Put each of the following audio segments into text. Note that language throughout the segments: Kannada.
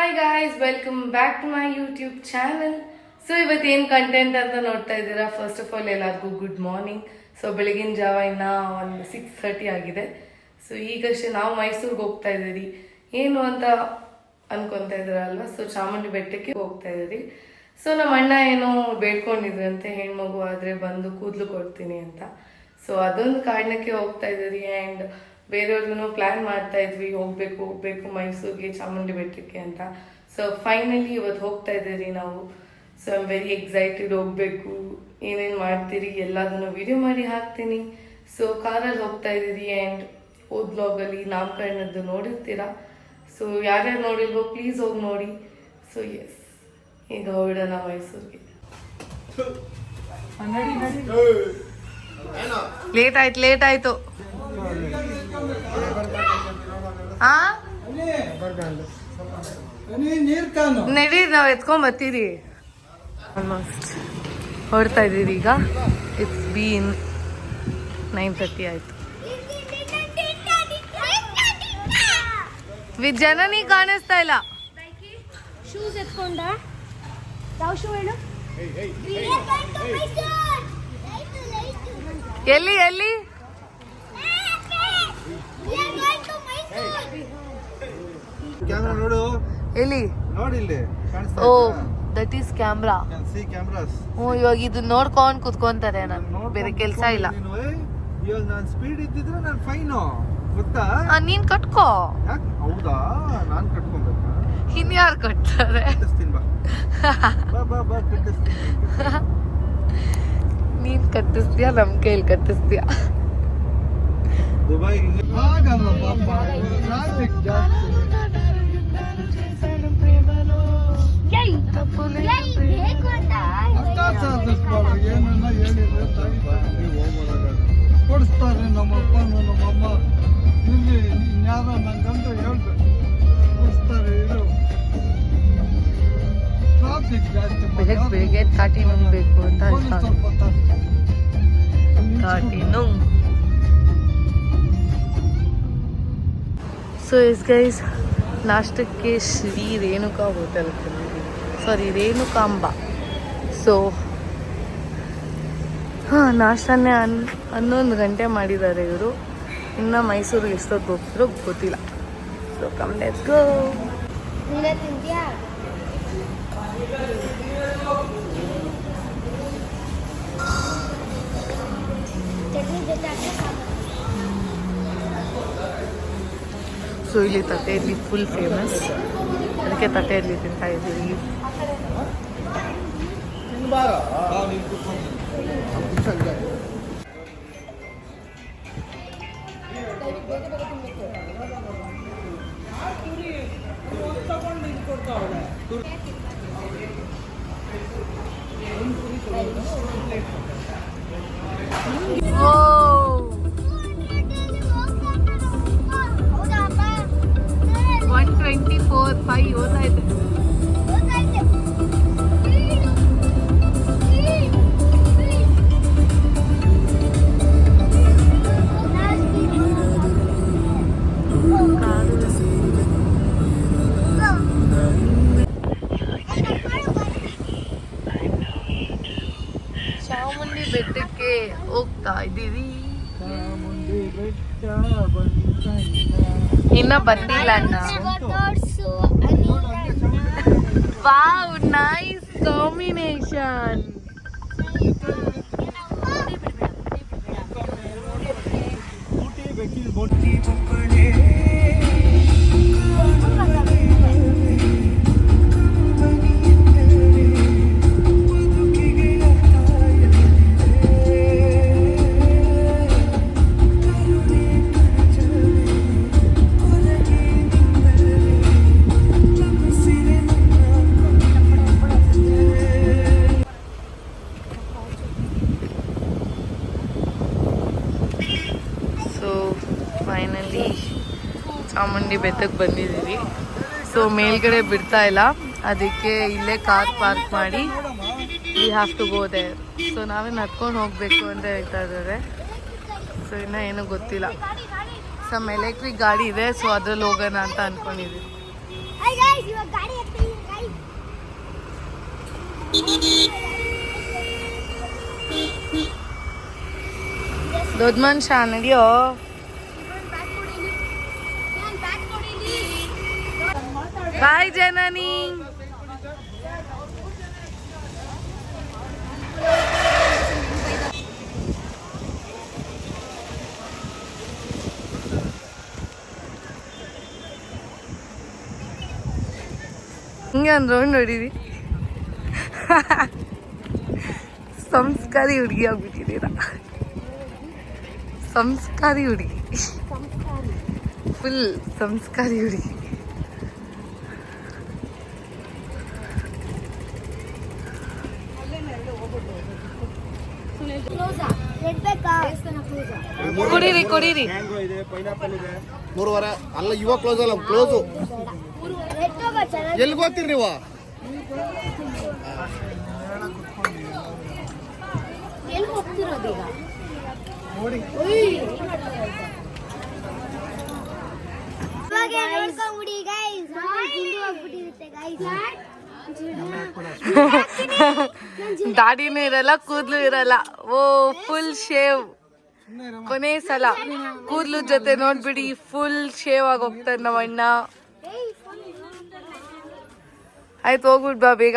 Hi guys, welcome back to my YouTube channel. So ಇವತ್ತೇನು ಕಂಟೆಂಟ್ ಅಂತ ನೋಡ್ತಾ ಇದ್ದೀರಾ. ಫಸ್ಟ್ ಆಫ್ ಆಲ್ ಎಲ್ಲರಿಗೂ ಗುಡ್ ಮಾರ್ನಿಂಗ್. ಸೊ ಬೆಳಗಿನ ಜಾವ ಇನ್ನು ಒಂದು 6:30 ಆಗಿದೆ. ಸೊ ಈಗಷ್ಟೇ ನಾವು ಮೈಸೂರಿಗೆ ಹೋಗ್ತಾ ಇದ್ದೀರಿ. ಏನು ಅಂತ ಅನ್ಕೊತಾ ಇದ್ದೀರಲ್ವ, ಸೊ ಚಾಮುಂಡಿ ಬೆಟ್ಟಕ್ಕೆ ಹೋಗ್ತಾ ಇದ್ದೀರಿ. ಸೊ ನಮ್ಮ ಅಣ್ಣ ಏನೋ ಬೇಡ್ಕೊಂಡಿದ್ರಂತೆ, ಹೆಣ್ಮಗು ಆದರೆ ಬಂದು ಕೂದಲು ಕೊಡ್ತೀನಿ ಅಂತ. ಸೊ ಅದೊಂದು ಕಾರಣಕ್ಕೆ ಹೋಗ್ತಾ ಇದ್ದೀರಿ. ಆ್ಯಂಡ್ ಬೇರೆಯವ್ರಿಗೂ ಪ್ಲ್ಯಾನ್ ಮಾಡ್ತಾ ಇದ್ವಿ, ಹೋಗ್ಬೇಕು ಮೈಸೂರಿಗೆ ಚಾಮುಂಡಿ ಬೆಟ್ಟಕ್ಕೆ ಅಂತ. ಸೊ ಫೈನಲಿ ಇವತ್ತು ಹೋಗ್ತಾ ಇದ್ದೀರಿ ನಾವು. So I am very excited. ಹೋಗ್ಬೇಕು, ಏನೇನು ಮಾಡ್ತೀರಿ ಎಲ್ಲದನ್ನು ವಿಡಿಯೋ ಮಾಡಿ ಹಾಕ್ತೀನಿ. ಸೊ ಕಾರಲ್ಲಿ ಹೋಗ್ತಾ ಇದ್ದೀರಿ. ಆ್ಯಂಡ್ ಹೋದ್ ಬ್ಲಾಗಲ್ಲಿ ನಾಮಕರಣದ್ದು ನೋಡಿರ್ತೀರಾ. ಸೊ ಯಾರ್ಯಾರು ನೋಡಿಲ್ವೋ ಪ್ಲೀಸ್ ಹೋಗಿ ನೋಡಿ. ಸೊ ಎಸ್, ಈಗ ಹೊರಡೋಣ ಮೈಸೂರಿಗೆ. ಲೇಟ್ ಆಯ್ತು. ನಡಿ, ನಾವು ಎತ್ಕೊಂಡ್ ಬರ್ತೀರಿ. ಆಲ್ಮೋಸ್ಟ್ ಹೊರಡ್ತಾ ಇದ್ದೀರಿ. ಈಗ ಇಟ್ಸ್ ಬೀನ್ 9:30 ಆಯ್ತು. ಜನನಿ ಕಾಣಿಸ್ತಾ ಇಲ್ಲ. ಶೂಸ್ ಎತ್ಕೊಂಡ ಯಾವ ಶೂ ಹೇಳು? ಎಲ್ಲಿ ಎಲ್ಲಿ ಓ ದಟ್ ಈಸ್ ಕ್ಯಾಮ್ರಾ. ಇವಾಗ ಇದು ನೋಡ್ಕೊಂಡ್ ಕುತ್ಕೊಂತಾರೆ. ನಾನು ಬೇರೆ ಕೆಲ್ಸ ಇಲ್ಲ. ನೀನ್ ಕಟ್ಕೋ. ಇನ್ಯಾರು ಕಟ್ತಾರೆ? ನೀನ್ ಕಟ್ಟಿಸ್ತೀಯ, ನಮ್ ಕೈಲಿ ಕಟ್ಟಿಸ್ತೀಯ. ಕೊಡಿಸ್ತಾರೆ ನಮ್ಮಪ್ಪ ನಮ್ಮಮ್ಮ. ಇಲ್ಲಿ ಇನ್ಯಾರೋ ನಂಗಂತೂ ಹೇಳ್ಬೇಕು, ಕೊಡಿಸ್ತಾರೆ. ಇದು ಟ್ರಾಫಿಕ್ ಜಾಸ್ತಿ. ಬೆಳಗ್ಗೆ ತಾಟಿ ನುಂಗ್ಬೇಕು ಅಂತ ತಾಟಿ ನುಂಗ್. ಸೊ ಎಸ್ ಗೈಸ್, ನಾಷ್ಟಕ್ಕೆ ಶ್ರೀ ರೇಣುಕಾ ಹೋಟೆಲ್ ರೇಣುಕಾಂಬ. ಸೊ ನಾಷ್ಟನೇ 11 ಗಂಟೆ ಮಾಡಿದ್ದಾರೆ ಇವರು. ಇನ್ನು ಮೈಸೂರಿಗೆ ಎಷ್ಟೊತ್ತು ಹೋಗ್ತಿರೋ ಗೊತ್ತಿಲ್ಲ. So come let's go. So ಇಲ್ಲಿ ತಟ್ಟೆ ಇಡ್ಲಿ ಫುಲ್ ಫೇಮಸ್, ಅದಕ್ಕೆ ತಟ್ಟೆ ಇಡ್ಲಿ ತಿಂತಾ ಇದ್ದೀವಿ. $124.5 ಓದಾಯ್ತು. ಚಾಮುಂಡಿ ಬೆಟ್ಟಕ್ಕೆ ಹೋಗ್ತಾ ಇದ್ದೀವಿ. ಇನ್ನ ಬಂದಿಲ್ಲ ಅಣ್ಣ. Wow, nice combination. Finally Chamundi ಬೆಟ್ಟಕ್ಕೆ ಬಂದಿದ್ದೀವಿ. ಸೊ ಮೇಲ್ಗಡೆ ಬಿಡ್ತಾ ಇಲ್ಲ, ಅದಕ್ಕೆ ಇಲ್ಲೇ ಕಾರ್ ಪಾರ್ಕ್ ಮಾಡಿ we have to go there. So ನಾವೇನು ಹತ್ಕೊಂಡು ಹೋಗಬೇಕು ಅಂತ ಹೇಳ್ತಾ ಇದ್ದಾರೆ. ಸೊ ಇನ್ನೂ ಏನೂ ಗೊತ್ತಿಲ್ಲ. ಸಮ್ ಎಲೆಕ್ಟ್ರಿಕ್ ಗಾಡಿ ಇದೆ, ಸೊ ಅದ್ರಲ್ಲಿ ಹೋಗೋಣ ಅಂತ ಅಂದ್ಕೊಂಡಿದ್ದೀವಿ. ದೊಡ್ಡ ಮನುಷ್ಯ ನಡಿಯೋ. ಬಾಯ್ ಜನನಿ. ಹಿಂಗೆ ಒಂದು ರೌಂಡ್ ಹೊಡೀರಿ. ಸಂಸ್ಕಾರಿ ಹುಡುಗಿ ಆಗ್ಬಿಟ್ಟಿದ್ದೀರಾ. ಸಂಸ್ಕಾರಿ ಹುಡುಗಿ, ಫುಲ್ ಸಂಸ್ಕಾರಿ ಹುಡುಗಿ. ಕುಡೀರಿ ಕುಡೀರಿ. ಮೂರುವರೆ ಅಲ್ಲ, ಇವಾಗ ಕ್ಲೋಸ್ ಅಲ್ಲ, ಕ್ಲೋಸು. ಎಲ್ಲಿಗೆ ಹೋಗ್ತೀರಿ ನೀವು? ದಾಡಿನೂ ಇರಲ್ಲ, ಕೂದ್ಲು ಇರಲ್ಲ. ಓ ಫುಲ್ ಶೇವ್. ಕೊನೆ ಸಲ ಕೂದ್ಲು ಜೊತೆ ನೋಡ್ಬಿಡಿ, ಫುಲ್ ಶೇವ್ ಆಗಿ ಹೋಗ್ತಾರೆ ನಮ್ಮ ಅಣ್ಣ. ಆಯ್ತು, ಹೋಗ್ಬಿಟ್ ಬಾ ಬೇಗ.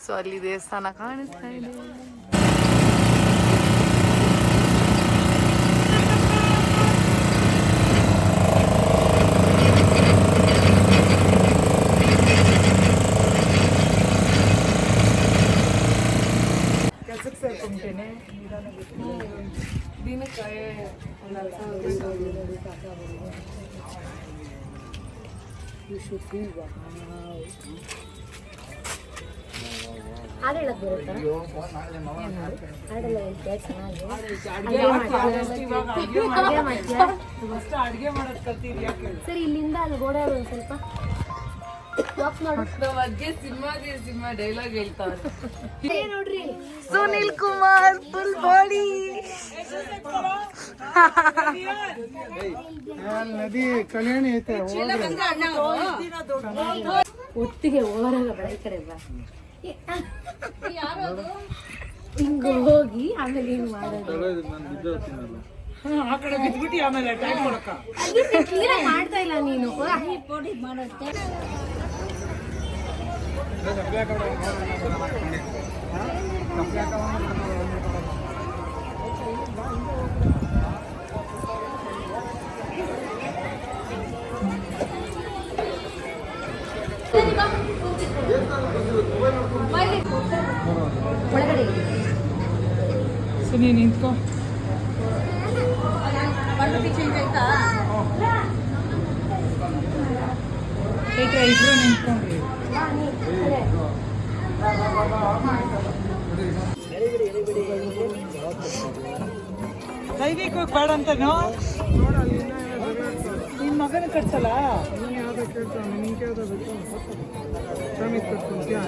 ಸೊ ಅಲ್ಲಿ ದೇವಸ್ಥಾನ ಕಾಣಿಸ್ತಾ ಇದೆ. ಕೆಲ್ಸಕ್ಕೆ ಸೇರ್ಕೊಂತೇನೆ ದಿನಕ್ಕೆ ಸರಿ ಇಲ್ಲಿಂದ ಅಲ್ಲಿ ಗೋಡೆ ಒಂದು ಸ್ವಲ್ಪ ಸಿನಿಮಾ ಡೈಲಾಗ್ ಹೇಳ್ತಾರೆ ನೋಡ್ರಿ. Sunil Kumar full body. ನದಿ ಕಲ್ಯಾಣಿ ಐತೆ, ಒಟ್ಟಿಗೆ ಓವರಾಗ ಬರ ಈ ಕಡೆ ಬಾ. ಹಿಂಗ ಹೋಗಿ ಆಮೇಲೆ ಹಿಂಗ್ ಮಾಡೋದು. ಕ್ಲೀನ್ ಮಾಡ್ತಾ ಇಲ್ಲ ನೀನು. ಒಳಗಡೆ ನೀನು ನಿಂತ್ಕೋ. ಇಬ್ರು ನಿಂತ್ಕೊಂಡ್ರಿ. ಕೈಗೆ ಬೇಡ ಅಂತನೋ. ನಿನ್ನ ಮಗನ ಕಟ್ಸಲ್ಲ. ನೀನು ಯಾವ್ದು ಕೇಳ್ತಾನೆ, ನಿನ್ಗೆ ಯಾವ್ದು ಬೇಕು? ಶ್ರಮಿಕ್ ಕಟ್ಕೊಂತೀಯ?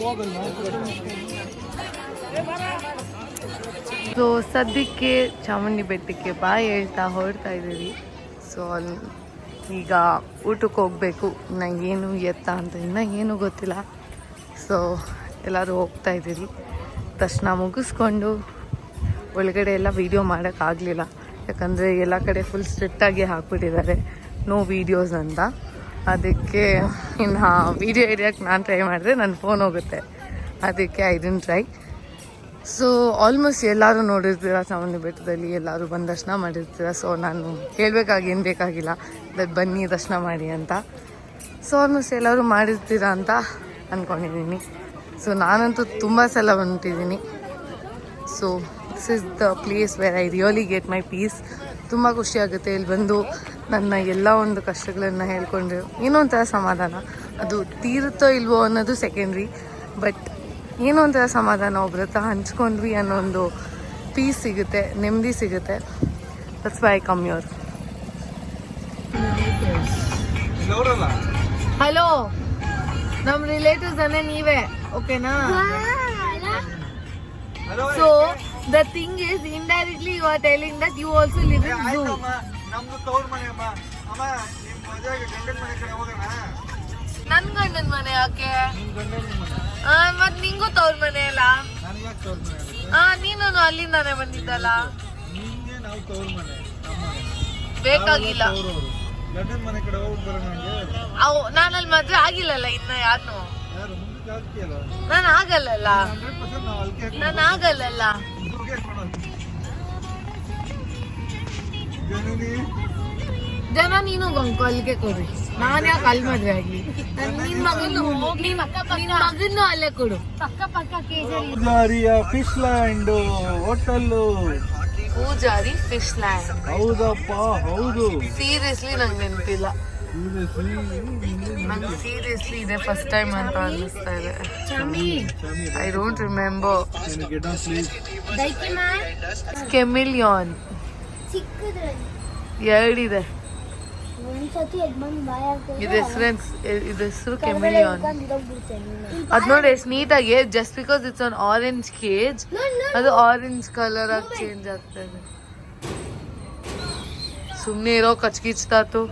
ಹೋಗಲ್ಲ. ಸೊ ಸದ್ಯಕ್ಕೆ ಚಾಮುಂಡಿ ಬೆಟ್ಟಕ್ಕೆ ಬಾಯ್ ಹೇಳ್ತಾ ಹೊರಡ್ತಾ ಇದ್ದೀವಿ. ಸೊ ಅಲ್ಲಿ ಈಗ ಊಟಕ್ಕೆ ಹೋಗಬೇಕು. ಇನ್ನು ಏನು ಎತ್ತ ಅಂತ ಇನ್ನೂ ಏನೂ ಗೊತ್ತಿಲ್ಲ. ಸೊ ಎಲ್ಲರೂ ಹೋಗ್ತಾ ಇದ್ದೀರಿ. ದರ್ಶನ ಮುಗಿಸ್ಕೊಂಡು ಒಳಗಡೆ ಎಲ್ಲ ವೀಡಿಯೋ ಮಾಡೋಕ್ಕಾಗಲಿಲ್ಲ, ಯಾಕಂದರೆ ಎಲ್ಲ ಕಡೆ ಫುಲ್ ಸ್ಟ್ರಿಕ್ಟಾಗಿ ಹಾಕ್ಬಿಟ್ಟಿದ್ದಾರೆ, ನೋ ವೀಡಿಯೋಸ್ ಅಂತ. ಅದಕ್ಕೆ ಇನ್ನು ವೀಡಿಯೋ ಹಿಡಿಯೋಕ್ಕೆ ನಾನು ಟ್ರೈ ಮಾಡಿದ್ರೆ ನನ್ನ ಫೋನ್ ಹೋಗುತ್ತೆ, ಅದಕ್ಕೆ I didn't try. So almost ಎಲ್ಲರೂ ನೋಡಿರ್ತೀರ ಚಾಮುಂಡಿ ಬೆಟ್ಟದಲ್ಲಿ, ಎಲ್ಲರೂ ಬಂದು ದರ್ಶನ ಮಾಡಿರ್ತೀರ. ಸೊ ನಾನು ಹೇಳಬೇಕಾಗೇನು ಬೇಕಾಗಿಲ್ಲ, ದಟ್ ಬನ್ನಿ ದರ್ಶನ ಮಾಡಿ ಅಂತ. ಸೊ ಆಲ್ಮೋಸ್ಟ್ ಎಲ್ಲರೂ ಮಾಡಿರ್ತೀರ ಅಂತ ಅಂದ್ಕೊಂಡಿದ್ದೀನಿ. ಸೊ ನಾನಂತೂ ತುಂಬ ಸಲ ಹೊಂಟಿದ್ದೀನಿ. So this is the place where I really get my peace. ತುಂಬ ಖುಷಿಯಾಗುತ್ತೆ ಇಲ್ಲಿ ಬಂದು ನನ್ನ ಎಲ್ಲ ಒಂದು ಕಷ್ಟಗಳನ್ನು ಹೇಳ್ಕೊಂಡ್ರೆ ಏನೋ ಒಂಥರ ಸಮಾಧಾನ. ಅದು ತೀರುತ್ತೋ ಇಲ್ವೋ ಅನ್ನೋದು ಸೆಕೆಂಡ್ರಿ, ಬಟ್ ಏನೋ ಒಂಥರ ಸಮಾಧಾನ, ಒಬ್ರ ಹತ್ರ ಹಂಚ್ಕೊಂಡ್ವಿ ಅನ್ನೋ ಒಂದು ಪೀಸ್ ಸಿಗುತ್ತೆ, ನೆಮ್ಮದಿ ಸಿಗುತ್ತೆ. That's why I come here. Hello, ನಮ್ಮ ರಿಲೇಟಿವ್ಸ್ ಅನ್ನೇ ನೀವೇ, ಓಕೆನಾ? So the thing is, indirectly you are telling that you also live in zoo. ನಮ್ದು ತವ್ರ ಮನೆ ಅಮ್ಮ. ಅಮ್ಮ, ನಿಮ್ಮ ಮದುವೆಗೆ ಗಂಡನ ಮನೆ ಕಡೆ ಹೋಗೋಣ. ನನ್ ಗಂಡನ ಮನೆ, ಆ ಗಂಡನ ಮನೆ. ಮತ್ ನಿಂಗೂ ತವ್ರ ಮನೆ ಅಲ್ಲ? ನನಗೆ ಯಾಕೆ ತವ್ರ ಮನೆ ಆಗುತ್ತೆ? ನೀನು ಅಲ್ಲಿಂದಾನೆ ಬಂದಿದ್ದಲ್ಲ. ನಿಂಗೆ ನಾವು ತವ್ರ ಮನೆ, ನಮ್ಮ ಮನೆ. ಬೇಕಾಗಿಲ್ಲ. ತವ್ರವ್ರು. ಗಂಡನ ಮನೆ ಕಡೆ ಹೋಗ್ಬಿಟ್ಟು ಬರೋಣ ನಂಗೆ. ನಾನಲ್ಲಿ ಮದ್ವೆ ಆಗಿಲ್ಲಲ್ಲ ಇನ್ನ ಯಾರನ್ನು. ಯಾರು ಮುಂದಕ್ಕೆ ಆಗ್ತೀಯಲ್ಲ? ನಾನು ಆಗಲ್ಲಲ್ಲ. 100% ನಾವು ಅಲ್ಕೆ ಹಾಕ್ಕೊಂಡು ನಾನು ಆಗಲ್ಲಲ್ಲ. ದುರ್ಗೆ ಹಾಕ್ಕೊಂಡು ಜನನಿ ಜನ ನೀನು ಅಲ್ಲಿಗೆ ಕೊಡು. ನಾನು ಯಾಕೆ ಅಲ್ಲಿ ಮದ್ವೆ ಆಗ್ಲಿ? ನಿನ್ ಮಗನ್ನು ಅಲ್ಲೇ ಕೊಡು. ಪಕ್ಕ ಕೇಸರಿ ಪೂಜಾರಿಯ fish land hotel. Pujari fish land. ಹೌದಪ್ಪ ಹೌದು. ಸೀರಿಯಸ್ಲಿ ನಂಗೆ ನೆನಪಿಲ್ಲ. ನಂಗೆ ಸೀರಿಯಸ್ಲಿ ಇದೆ ಫಸ್ಟ್ ಟೈಮ್ ಅಂತ ಅನ್ನಿಸ್ತಾ ಇದೆ. I don't remember. ಕೆಮಿಲಿಯಾನ್ ಚಿಕ್ಕದ್ರಲ್ಲಿ ಎರಡಿದೆ. ಒಂದ್ಸತಿ ಯಜಮಾನ್ ಬಾಯ್ ಆಗ್ತದೆ. ಇದು ಹೆಸರು ಕೆಮಿಲಿಯಾನ್. ಅದ್ ನೋಡಿ ಎಷ್ಟು ನೀಟಾಗಿ, just because it's on orange cage ಅದು ಆರೆಂಜ್ ಕಲರ್ ಆಗಿ ಚೇಂಜ್ ಆಗ್ತಾ ಇದೆ. ಸುಮ್ಮನೆ ಇರೋ ಕಚ್ಕಿಚ್ತಾತು.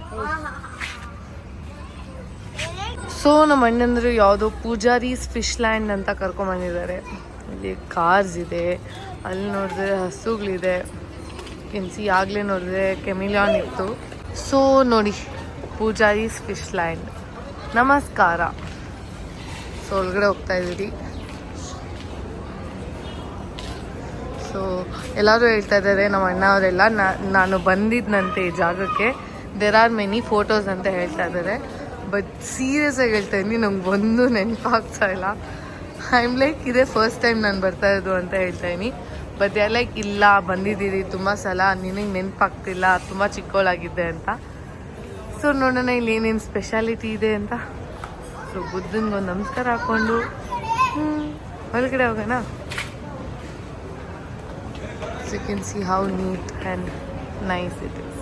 ಸೊ ನಮ್ಮ ಅಣ್ಣಂದ್ರು ಯಾವುದೋ ಪೂಜಾರೀಸ್ ಫಿಶ್ ಲ್ಯಾಂಡ್ ಅಂತ ಕರ್ಕೊಂಬಂದಿದ್ದಾರೆ. ಇಲ್ಲಿ ಕಾರ್ಸ್ ಇದೆ, ಅಲ್ಲಿ ನೋಡಿದ್ರೆ ಹಸುಗಳಿದೆ. ಕೆನ್ಸಿ ಆಗಲೇ ನೋಡಿದ್ರೆ ಕೆಮಿಲಿಯಾನ್ ಇತ್ತು. ಸೊ ನೋಡಿ, ಪೂಜಾರೀಸ್ ಫಿಶ್ ಲ್ಯಾಂಡ್. ನಮಸ್ಕಾರ. ಸೊ ಒಳಗಡೆ ಹೋಗ್ತಾ ಇದ್ದೀರಿ. ಸೊ ಎಲ್ಲರೂ ಹೇಳ್ತಾ ಇದ್ದಾರೆ ನಮ್ಮ ಅಣ್ಣ ಅವರೆಲ್ಲ ನಾನು ಬಂದಿದ್ದಂತೆ ಈ ಜಾಗಕ್ಕೆ ದೇರ್ ಆರ್ ಮೆನಿ ಫೋಟೋಸ್ ಅಂತ ಹೇಳ್ತಾ ಇದ್ದಾರೆ. ಬಟ್ ಸೀರಿಯಸ್ ಆಗಿ ಹೇಳ್ತಾ ಇದ್ದೀನಿ, ನಂಗೆ ಒಂದು ನೆನಪಾಗ್ತಾ ಇಲ್ಲ. ಐ ಆಮ್ ಲೈಕ್ ಇದೇ ಫಸ್ಟ್ ಟೈಮ್ ನಾನು ಬರ್ತಾ ಇರೋದು ಅಂತ ಹೇಳ್ತಾ ಇದ್ದೀನಿ. ಬಟ್ ದೇ ಆರ್ ಲೈಕ್ ಇಲ್ಲ ಬಂದಿದ್ದೀರಿ ತುಂಬ ಸಲ, ನಿನಗೆ ನೆನಪಾಗ್ತಿಲ್ಲ, ತುಂಬ ಚಿಕ್ಕವಳಾಗಿದ್ದೆ ಅಂತ. ಸೊ ನೋಡೋಣ ಇಲ್ಲಿ ಏನೇನು ಸ್ಪೆಷಾಲಿಟಿ ಇದೆ ಅಂತ. ಸೊ ಬುದ್ಧನಿಗೊಂದು ನಮಸ್ಕಾರ ಹಾಕ್ಕೊಂಡು ಹೊರಗಡೆ ಹೋಗೋಣ. So you can see how neat and nice it is.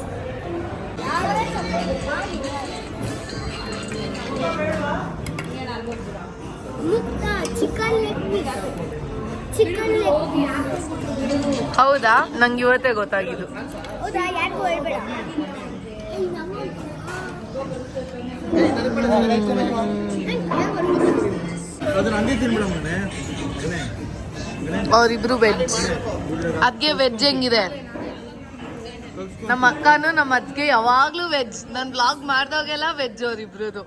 Chicken ಹೌದಾ? ನಂಗೆ ಇವತ್ತೇ ಗೊತ್ತಾಗಿದ್ದು. ಹೌದಾ? ಯಾರಿಗೂ ಹೇಳ್ಬೇಡ. ಅದನ್ನ ಹಂಗೆ ತಿನ್ಬಿಡಮ್ಮನೆ. ಅವರಿಬ್ರು ವೆಜ್. ಅದ್ಗೆ ವೆಜ್ ಹೆಂಗಿದೆ? ನಮ್ಮ ಅಕ್ಕನು ನಮ್ಮ ಅದ್ಗೆ ಯಾವಾಗ್ಲೂ ವೆಜ್. ನಾನು ಬ್ಲಾಗ್ ಮಾಡ್ದಾಗೆಲ್ಲ ವೆಜ್ ಅವರಿಬ್ರದು.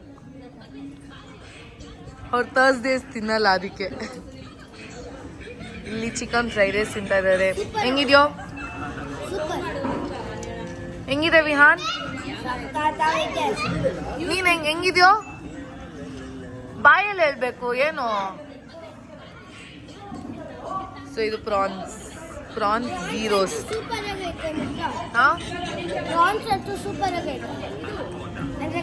ಅವ್ರು ಥರ್ಸ್ಡೇಸ್ ತಿನ್ನಲ್ಲ ಅದಕ್ಕೆ. ಇಲ್ಲಿ ಚಿಕನ್ ಫ್ರೈಡ್ ರೈಸ್ ತಿಂತಾ ಇದ್ದಾರೆ. ಹೆಂಗಿದ್ಯೋ? ಹೆಂಗಿದೆ ವಿಹಾನ್? ನೀನ್ ಹೆಂಗಿದ್ಯೋ? ಬಾಯಲ್ಲಿ ಹೇಳ್ಬೇಕು ಏನು. ಸೊ ಇದು ಪ್ರಾನ್ಸ್ ಗೀ ರೋಸ್ಟ್. ಪ್ರಾನ್ಸ್ ಅಂತೂ ಸೂಪರ್ ಆಗೈತೆ. ಅಂದ್ರೆ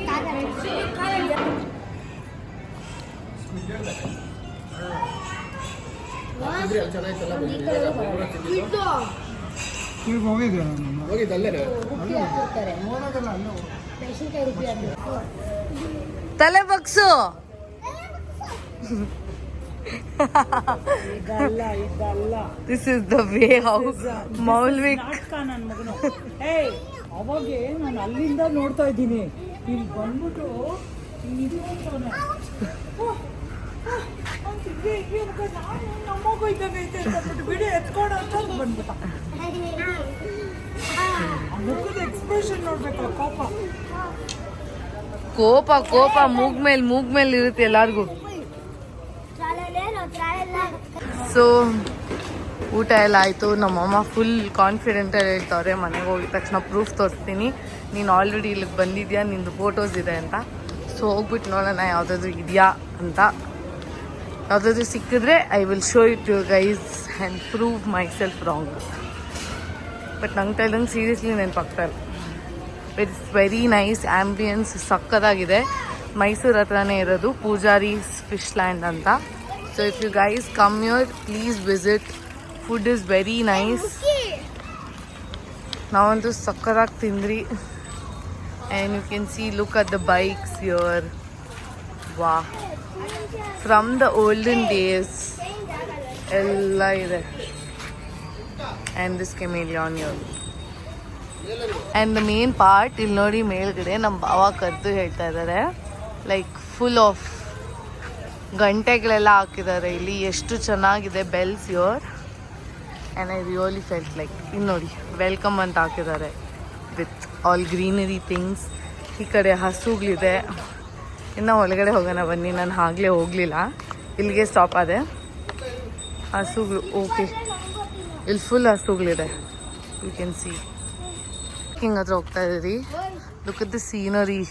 ತಲೆ ಬಗ್ಸು. This is the way how ಮೌಲ್ವಿಕ್. ಅವಾಗೆ ನಾನು ಅಲ್ಲಿಂದ ನೋಡ್ತಾ ಇದ್ದೀನಿ, ಇಲ್ಲಿ ಬಂದ್ಬಿಟ್ಟು ನಮ್ಮಗೂ ಇದ್ದಾಗೈತೆ ಅಂದ್ಬಿಟ್ಟು ಬಿಡಿ ಎತ್ಕೊಂಡು ಅಂತ ಬಂದ್ಬಿಟ್ಟ. ಮುಖದ ಎಕ್ಸ್ಪ್ರೆಷನ್ ನೋಡ್ಬೇಕಲ್ಲ, ಕೋಪ ಮೂಗ್ ಮೇಲೆ ಇರುತ್ತೆ ಎಲ್ಲಾರ್ಗು. ಸೊ ಊಟ ಎಲ್ಲ ಆಯಿತು. ನಮ್ಮಮ್ಮ ಫುಲ್ ಕಾನ್ಫಿಡೆಂಟಲ್ಲಿ ಹೇಳ್ತವ್ರೆ ಮನೆಗೆ ಹೋಗಿದ ತಕ್ಷಣ ಪ್ರೂಫ್ ತೋರಿಸ್ತೀನಿ, ನೀನು ಆಲ್ರೆಡಿ ಇಲ್ಲಿಗೆ ಬಂದಿದ್ಯಾ, ನಿಂದು ಫೋಟೋಸ್ ಇದೆ ಅಂತ. ಸೊ ಹೋಗ್ಬಿಟ್ಟು ನೋಡೋಣ ಯಾವುದಾದ್ರು ಇದೆಯಾ ಅಂತ. ಯಾವುದಾದ್ರು ಸಿಕ್ಕಿದ್ರೆ I will show it you guys and prove myself wrong. But ನಂಗೆ ತೈದಂಗೆ ಸೀರಿಯಸ್ಲಿ ನೆನಪಾಗ್ತಾ ಇಲ್ಲ. It's very nice. ಆ್ಯಂಬಿಯನ್ಸ್ ಸಕ್ಕತ್ತಾಗಿದೆ. ಮೈಸೂರು ಹತ್ರನೇ ಇರೋದು ಪೂಜಾರೀಸ್ ಫಿಶ್ ಲ್ಯಾಂಡ್ ಅಂತ. So if you guys come here please visit. Food is very nice. ನಾವಂತೂ ಸಕ್ಕತ್ತಾಗಿ ತಿಂದ್ರಿ. And you can see, look at the bikes here. ವಾ, ಫ್ರಮ್ ದ ಓಲ್ಡನ್ ಡೇಸ್ ಎಲ್ಲ ಇದೆ. And this chameleon here. And the main part ಇಲ್ಲಿ ನೋಡಿ ಮೇಲ್ಗಡೆ ನಮ್ಮ ಭಾವ ಕರೆದು ಹೇಳ್ತಾ ಇದ್ದಾರೆ, ಲೈಕ್ ಫುಲ್ ಆಫ್ ಗಂಟೆಗಳೆಲ್ಲ ಹಾಕಿದ್ದಾರೆ ಇಲ್ಲಿ, ಎಷ್ಟು ಚೆನ್ನಾಗಿದೆ. Bells your and I really felt like, ಇಲ್ಲಿ ನೋಡಿ ವೆಲ್ಕಮ್ ಅಂತ ಹಾಕಿದ್ದಾರೆ ವಿತ್ ಆಲ್ ಗ್ರೀನರಿ ಥಿಂಗ್ಸ್. ಈ ಕಡೆ ಹಸುಗಳಿದೆ. ಇನ್ನು ಒಳಗಡೆ ಹೋಗೋಣ ಬನ್ನಿ, ನಾನು ಆಗಲೇ ಹೋಗಲಿಲ್ಲ, ಇಲ್ಲಿಗೆ ಸ್ಟಾಪ್ ಆದೆ. ಹಸುಗಳು, ಓಕೆ, ಇಲ್ಲಿ ಫುಲ್ ಹಸುಗಳಿದೆ. You can see. ಹಿಂಗೆ ಹತ್ರ ಹೋಗ್ತಾ ಇದ್ದೀರಿ. ಲುಕ್ ಅಟ್ ದಿ ಸೀನರಿ,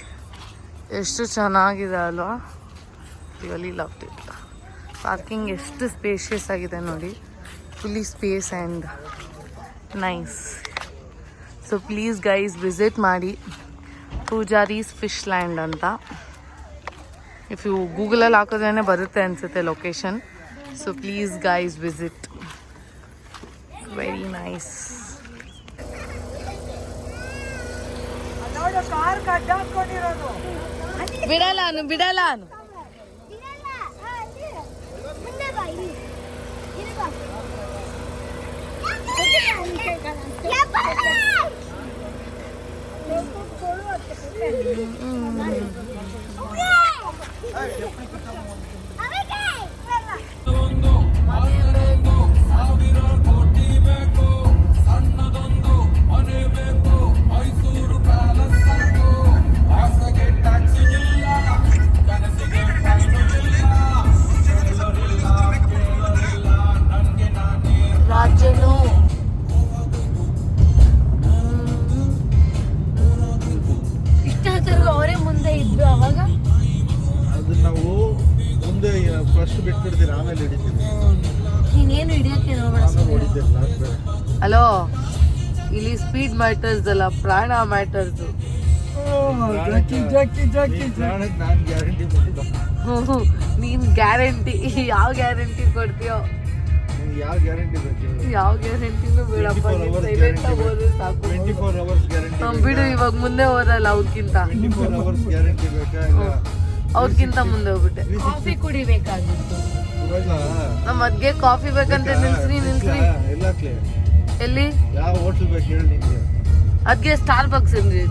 ಎಷ್ಟು ಚೆನ್ನಾಗಿದೆ ಅಲ್ವಾ. Really love it. ಪಾರ್ಕಿಂಗ್ ಎಷ್ಟು ಸ್ಪೇಷಿಯಸ್ ಆಗಿದೆ ನೋಡಿ, fully space and nice. So please guys visit ಮಾಡಿ ಪೂಜಾರೀಸ್ ಫಿಶ್ ಲ್ಯಾಂಡ್ ಅಂತ. ಇಫ್ ಯು ಗೂಗಲಲ್ಲಿ ಹಾಕಿದ್ರೇ ಬರುತ್ತೆ ಅನಿಸುತ್ತೆ location. So please guys visit, very nice. ಬಿಡಲ್ಲ ರಾಜನು ಇಷ್ಟ ಹತ್ತಿರ ಅವರೇ ಮುಂದೆ ಇದ್ದು ಅವಾಗ ಅದನ್ನ ನಾವು ಮುಂದೆ ಫಸ್ಟ್ ಬಿಟ್ಬಿಡ್ತೀರಿ, ಆಮೇಲೆ ಹಿಡಿತೀವಿ. ನೀನೇನು ಹಿಡಿಯೋಕೆ ನೋಡಬೇಡ. ಆಮೇಲೆ ಹೊಡಿತೀರಿ ಲಾಸ್ಟ್ ಬೇರೆ. ಹಲೋ, ಇಲ್ಲಿ ಸ್ಪೀಡ್ ಮ್ಯಾಟರ್ಸ್ ಅಲ್ಲ, ಪ್ರಾಣ ಮ್ಯಾಟರ್ಸು. ನಾನು ಗ್ಯಾರಂಟಿ ಕೊಟ್ಟಿದ್ದ. ನೀನು ಗ್ಯಾರಂಟಿ, ಯಾವ ಗ್ಯಾರಂಟಿ ಕೊಡ್ತೀಯೋ? ಯಾವ ಗ್ಯಾರಂಟಿ ಬೇಕು? ಯಾವ ಗ್ಯಾರಂಟಿನೂ ಬೇಡಪ್ಪ, ನೀನು ಸೈಲೆಂಟ್ ಆಗಿ ಹೋದ್ರೆ ಸಾಕು. 24 hours ಗ್ಯಾರಂಟಿ. ಬಿಡು, ಇವಾಗ ಮುಂದೆ ಹೋದಲ್ಲ ಅವ್ರಿಗಿಂತ. 24 hours ಗ್ಯಾರಂಟಿ ಬೇಕಾ? ಅವ್ರಿಗಿಂತ ಮುಂದೆ ಹೋಗ್ಬಿಟ್ಟೆ. ಕಾಫಿ ಕುಡಿಬೇಕಾಗಿತ್ತು. ನಮ್ಮ ಅದ್ಗೆ ಕಾಫಿ ಬೇಕಂತ ನಿಲ್ಸ್ರಿ. ಎಲ್ಲಾಕ್ಲೆ ಎಲ್ಲಿ? ಯಾವ ಹೋಟ್ಲ್ ಬೇಕು ಹೇಳಿ ನಿಂಗೆ? ಅದ್ಗೆ ಸ್ಟಾರ್ ಬಕ್ಸ್ ಅನ್ರಿ.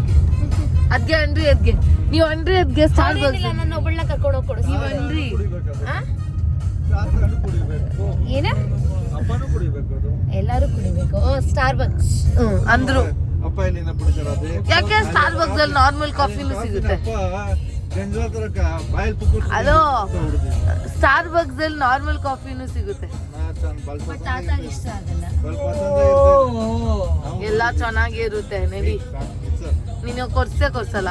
ಅದ್ಗೆ ಅನ್ರಿ, ಅದ್ಗೆ ನೀವು ಅನ್ರಿ, ಅದ್ಗೆ ಸ್ಟಾರ್ ಬಕ್ಸ್. ನನ್ನ ಒಬ್ಬಳನ್ನ ಕರ್ಕೊಂಡು ಹೋಗಿ ಕೊಡು. ನೀವು ಅನ್ರಿ. ಶಾಸ್ತ್ರನೂ ಕುಡಿಬೇಕು, ಏನ ಅಪ್ಪನೂ ಕುಡಿಬೇಕು. ಅದು ಎಲ್ಲಾರು ಕುಡಿಬೇಕು. ಸ್ಟಾರ್ ಬಕ್ಸ್ ಅಂದ್ರು. ಅಪ್ಪ ಎಲ್ಲಿಂದ ಕುಡಿತಾರ? ಅದೇ ಯಾಕೆ ಸ್ಟಾರ್ ಬಕ್ಸ್ ಅಲ್ಲಿ ನಾರ್ಮಲ್ ಕಾಫಿನೂ ಸಿಗುತ್ತೆ. ಗಂಜಲ ತರ ಬಾಯಲ್ ಪುಕ್ಕು. ಹಲೋ, ಸ್ಟಾರ್ ಬಕ್ಸ್ ಅಲ್ಲಿ ನಾರ್ಮಲ್ ಕಾಫಿನೂ ಸಿಗುತ್ತೆ. ತಾತ ಇಷ್ಟ ಆಗಲ್ಲ. ಎಲ್ಲ ಚೆನ್ನಾಗಿ ಇರುತ್ತೆ. ನೆಡಿ ನೀನು ಕೊರ್ಸಲ್ಲ.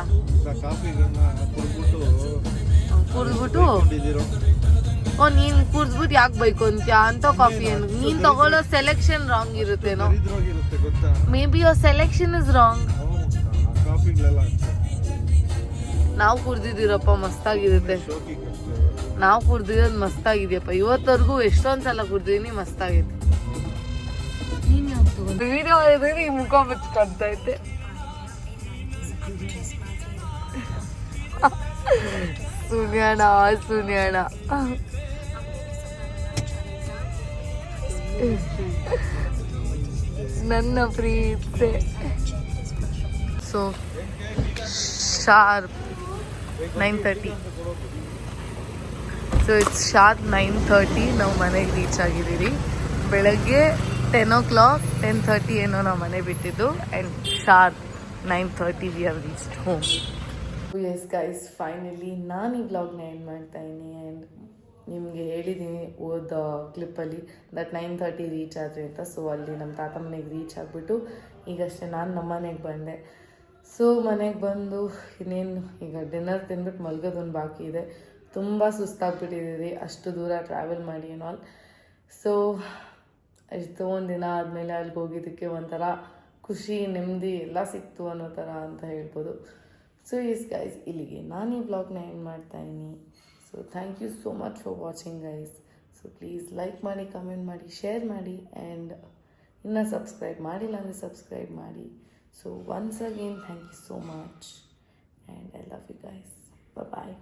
ಕುಡ್ದ್ಬಿಟ್ಟು ಓ, ನೀನ್ ಕುಡ್ದ್ಬಿಟ್ಟು ಯಾಕೆ ಬೈಕು ಅಂತ್ಯಾ ಅಂತ ಕಾಫಿ ಏನು? ನೀನ್ ತಗೊಳ್ಳೋ ಸೆಲೆಕ್ಷನ್ ರಾಂಗ್ ಇರುತ್ತೇನೋ. Maybe your selection is wrong. ನಾವು ಕುಡ್ದಿದ್ದೀರಪ್ಪ, ಮಸ್ತಾಗಿರುತ್ತೆ. ನಾವು ಕುಡ್ದಿರೋದು ಮಸ್ತಾಗಿದೆಯಪ್ಪ. ಇವತ್ತವರೆಗೂ ಎಷ್ಟೊಂದ್ ಸಲ ಕುಡ್ದಿದ್ದೀನಿ, ಮಸ್ತಾಗಿದೆ. ವಿಡಿಯೋ ಈ ಮುಖ ಮುಚ್ಕೊಂತೈತೆ. ಸುನ್ಯಾಣ ನನ್ನ ಪ್ರೀತೆ. So sharp 9:30. So it's sharp 9:30 ನಾವು ಮನೆಗೆ ರೀಚ್ ಆಗಿದ್ದೀವಿ. ಬೆಳಗ್ಗೆ 10 o'clock 10:30 ಏನೋ ನಾವು ಮನೆ ಬಿಟ್ಟಿದ್ದು. And sharp 9:30 we have reached home. Yes guys, finally ನಾನು ಈ ವ್ಲಾಗ್ನ ಎಂಡ್ ಮಾಡ್ತಾಯಿದ್ದೀನಿ. ಆ್ಯಂಡ್ ನಿಮಗೆ ಹೇಳಿದ್ದೀನಿ ಓದ ಕ್ಲಿಪ್ಪಲ್ಲಿ ದಟ್ 9:30 ರೀಚ್ ಆದರೆ ಅಂತ. ಸೊ ಅಲ್ಲಿ ನಮ್ಮ ತಾತ ಮನೆಗೆ ರೀಚ್ ಆಗಿಬಿಟ್ಟು ಈಗಷ್ಟೇ ನಾನು ನಮ್ಮ ಮನೆಗೆ ಬಂದೆ. ಸೊ ಮನೆಗೆ ಬಂದು ಇನ್ನೇನು ಈಗ ಡಿನ್ನರ್ ತಿಂದ್ಬಿಟ್ಟು ಮಲ್ಗೋದೊಂದು ಬಾಕಿ ಇದೆ. ತುಂಬ ಸುಸ್ತಾಗ್ಬಿಟ್ಟಿದ್ದೀರಿ ಅಷ್ಟು ದೂರ ಟ್ರಾವೆಲ್ ಮಾಡಿ ಏನೋ ಆಲ್. ಸೊ ಎಷ್ಟೊಂದು ದಿನ ಆದಮೇಲೆ ಅಲ್ಲಿಗೆ ಹೋಗಿದ್ದಕ್ಕೆ ಒಂಥರ ಖುಷಿ, ನೆಮ್ಮದಿ ಎಲ್ಲ ಸಿಕ್ತು ಅನ್ನೋ ಥರ ಅಂತ ಹೇಳ್ಬೋದು. ಸೊ ಎಸ್ ಗೈಸ್, ಇಲ್ಲಿಗೆ ನಾನು ಈ ವ್ಲಾಗ್ನ ಎಂಡ್ ಮಾಡ್ತಾಯಿದ್ದೀನಿ. So thank you so much for watching guys. So please like ಮಾಡಿ, ಕಮೆಂಟ್ ಮಾಡಿ, ಶೇರ್ ಮಾಡಿ. ಆ್ಯಂಡ್ ಇನ್ನೂ ಸಬ್ಸ್ಕ್ರೈಬ್ ಮಾಡಿಲ್ಲ ಅಂದರೆ ಸಬ್ಸ್ಕ್ರೈಬ್ ಮಾಡಿ. So once again thank you so much and I love you guys. Bye.